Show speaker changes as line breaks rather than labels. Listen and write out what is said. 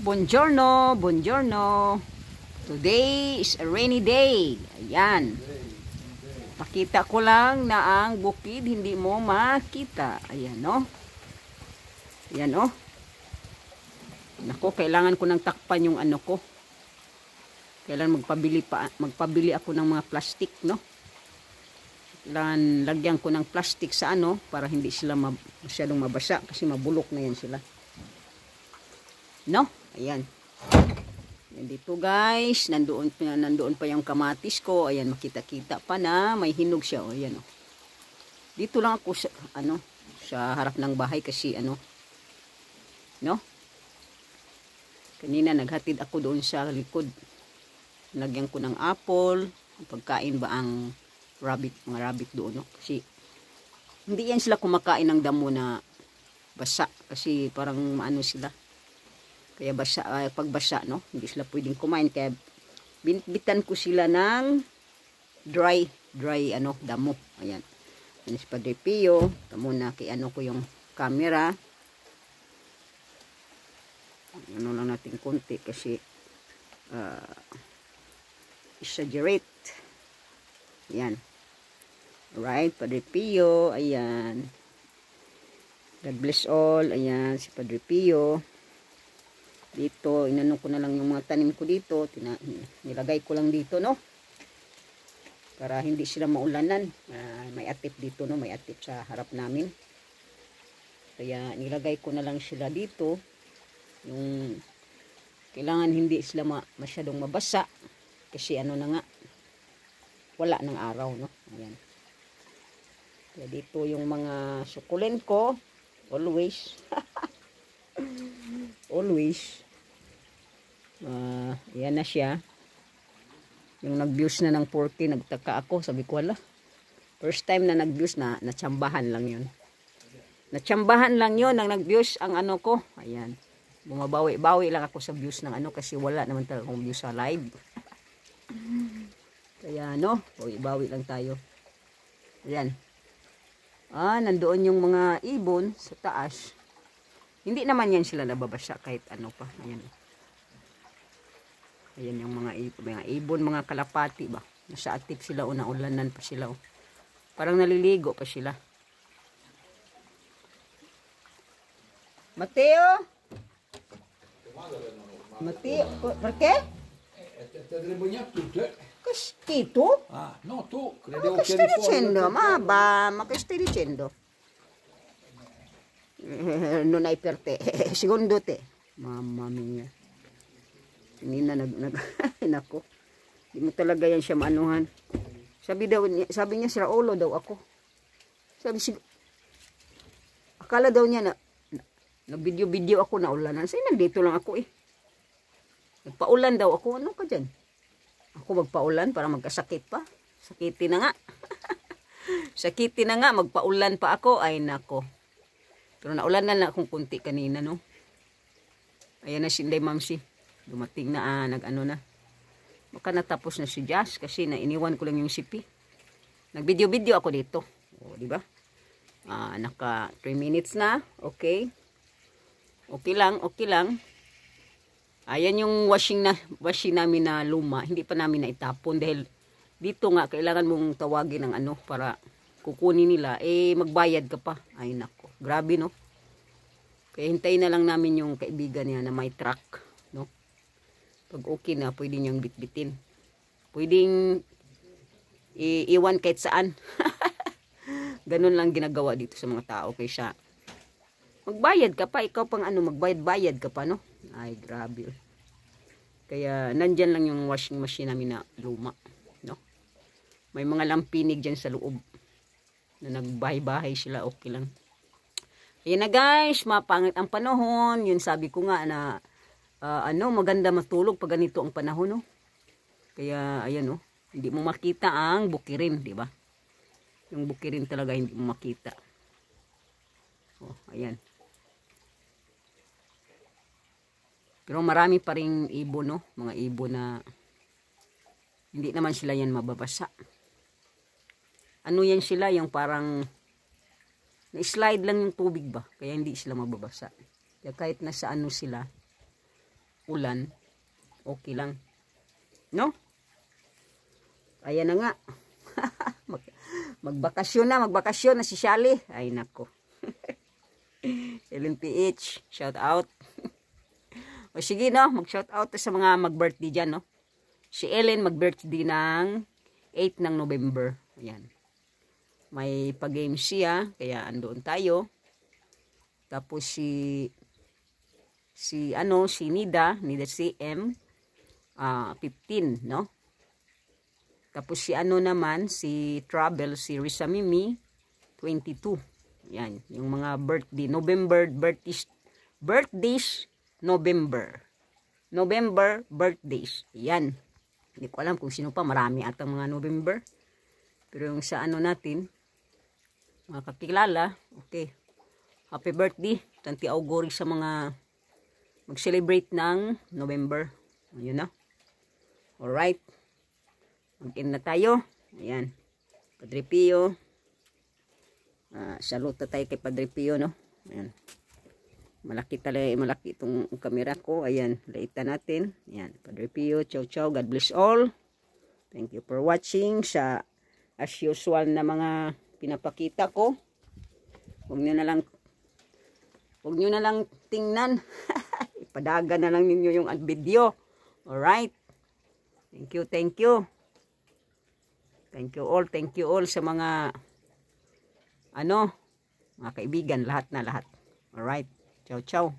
Buongiorno, buongiorno. Today is a rainy day. Ayan. Pakita ko lang na ang bukid hindi mo makita. Ayan, no? Ayan, no? Nako, kailangan ko nang takpan yung ano ko. Kailangan magpabili ako ng mga plastic, no? Kailangan lagyan ko ng plastic sa ano para hindi sila masyadong mabasa kasi mabulok na yan sila. No? Ayan. Ayan dito guys, nandoon pa yung kamatis ko. Ayan, makita-kita pa na may hinog siya. O, ayan, o. Dito lang ako sa, sa harap ng bahay kasi no? Kanina naghatid ako doon sa likod. Lagyan ko ng apple. Pagkain ba ang mga rabbit doon, no? Kasi hindi yan sila kumakain ng damo na basa kasi parang maano sila. Kaya basa, pagbasa, no? Hindi sila pwedeng kumain. Kaya binitbitan ko sila ng dry, damo. Ayan. Yan si Padre Pio. Ito muna kay ko yung camera. Ano lang natin konti kasi exaggerate. Ayan. Alright, Padre Pio. Ayan. God bless all. Ayan, si Padre Pio. Dito, inanong ko na lang yung mga tanim ko dito. Nilagay ko lang dito, no? Para hindi sila maulanan. May atip dito, no? May atip sa harap namin. Kaya nilagay ko na lang sila dito. Yung kailangan hindi sila masyadong mabasa. Kasi na nga, wala ng araw, no? Ayan. Kaya dito yung mga sukulent ko. Always. Always. Yan na siya. Yung nag-views na ng 40, nagtaka ako. Sabi ko, wala. First time na nag-views na, natsambahan lang yun. Natsambahan lang yun, nang nag-views ang ko. Ayan. Bumabawi-bawi lang ako sa views ng kasi wala naman talaga akong views sa live. Kaya, bawi-bawi lang tayo. Ayan. Nandoon yung mga ibon sa taas. Hindi naman yan sila nababasa kahit pa. Ayan. Ayan yung mga ibon, mga kalapati ba. Nasa atip sila o naulanan pa sila. Parang naliligo pa sila. Mateo? Mateo? ¿Por qué?
Te bagnato te?
Che schifo?
No, tu.
Ma che stai dicendo? Ma che stai dicendo? Non hai per te. Secondo te. Mamma mia. Hindi na nako. Hindi mo talaga yan siya maanuhan. Sabi niya si Raulo daw ako. Akala daw niya na video ako na ulanan. Say nandito lang ako eh. Nagpaulan daw ako. Ano ka dyan? Ako magpaulan para magkasakit pa. Sakitin na nga. Sakitin na nga. Magpaulan pa ako. Ay nako. Pero naulan na akong kunti kanina, no? Ayan na si Inday Mamsi. Dumating na, nag-ano na. Baka natapos na si Jazz kasi nainiwan ko lang yung sipi. Nag-video-video ako dito. O, di ba? Naka 3 minutes na. Okay. Okay lang, okay lang. Ayan yung washing namin na luma. Hindi pa namin naitapon dahil dito nga kailangan mong tawagin ng para kukunin nila. Magbayad ka pa. Ay nako. Grabe, no? Kaya hintayin na lang namin yung kaibigan niya na may truck, no? Pag okay na, pwede niyang bitbitin. Pwedeng iwan kahit saan. Ganun lang ginagawa dito sa mga tao. Kaysa magbayad ka pa. Ikaw pang magbayad ka pa, no? Ay, grabe. Kaya nandyan lang yung washing machine namin na luma, no? May mga lampinig dyan sa loob. Na nagbahay-bahay sila, okay lang. Ayan na guys, mapangit ang panahon. Yun sabi ko nga na maganda matulog pag ganito ang panahon, no? Kaya ayan, hindi mo makita ang bukirin, di ba? Yung bukirin talaga hindi mo makita. Ayan. Pero marami pa ring ibon, no? Mga ibon na hindi naman sila yan mababasa. Ano yan sila, yung parang na-slide lang yung tubig ba, kaya hindi sila mababasa. Kaya kahit nasa sila, ulan, okay lang. No? Ayan na nga. Magbakasyon na si Shally. Ay nako. Ellen PH, shout out. O sige no, mag-shout out sa mga mag-birthday dyan no. Si Ellen mag-birthday ng 8 ng November. Ayan. May pag-game siya, kaya andoon tayo. Tapos si Nida CM 15, no? Tapos si naman, si Travel, si Risa Mimi 22. Yan, yung mga birthday, birthdays November birthdays. Yan. Hindi ko alam kung sino pa, marami atang mga November. Pero yung sa natin, mga kakilala, okay. Happy birthday, tanti auguri sa mga mag-celebrate ng November. Ayun na. Alright. Mag-in na tayo. Ayan. Padre Pio. Salute tayo kay Padre Pio, no? Ayan. Malaki itong camera ko. Ayan. Laitan natin. Ayan. Padre Pio. Ciao, ciao. God bless all. Thank you for watching sa as usual na mga pinapakita ko. Huwag nyo na lang tingnan. Ipadaga na lang ninyo yung video. Alright. Thank you. Thank you all sa mga mga kaibigan, lahat. Alright. Ciao, ciao.